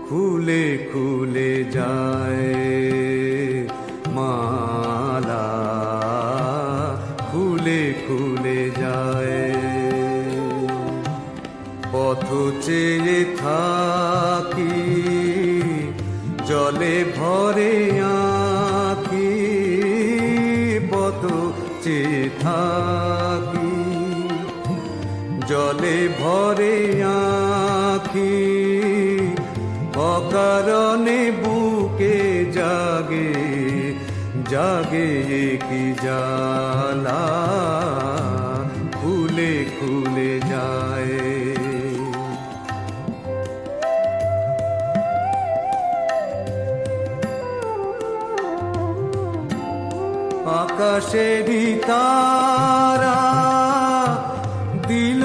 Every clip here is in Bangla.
খুলে খুলে যায় মালা, খুলে খুলে যায়। পথ চেয়ে থাকি, জলে ভরে আঁকি, পথ চেয়ে থাকি, জলে ভরে আঁখি, অকারণে বুকে জাগে জাগে কি জ্বালা, খুলে খুলে যায়। আকাশেরই তারা দিল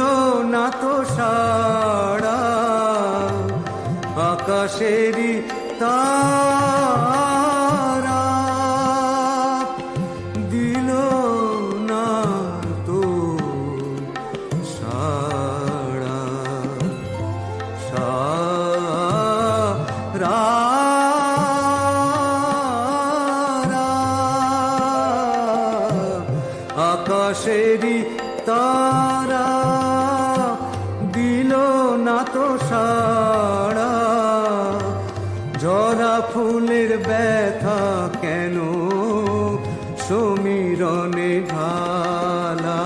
না তো সাড়া, আকাশেরই তারা দিল না তো সাড়া, সারা আকাশেরই তারা দিল না তো সাড়া, ঝরা ফুলের ব্যথা কেন সমীরণে ঢালা,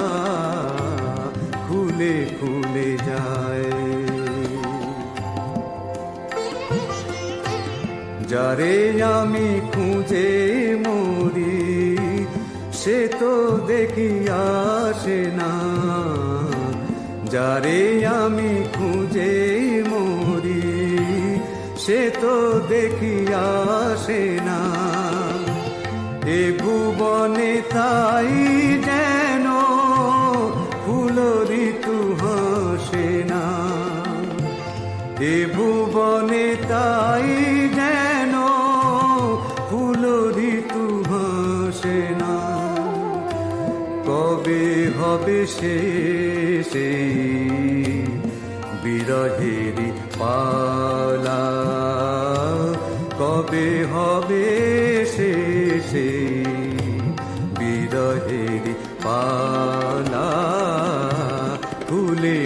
খুলে খুলে যায়। যারে আমি খুঁজে মরি, সে তো দেখি আসে না, যারে আমি খুঁজে মরি, সে তো দেখি আসে না। এ ভুবনে তাই যেন ফুল ঋতু হাসে না, এ ভুবনে তাই যেন ফুল ঋতু হাসে না। কবে হবে সেই বিরহেরি পালা, কবে হবে সেই বিরহেরি পালা, খুলে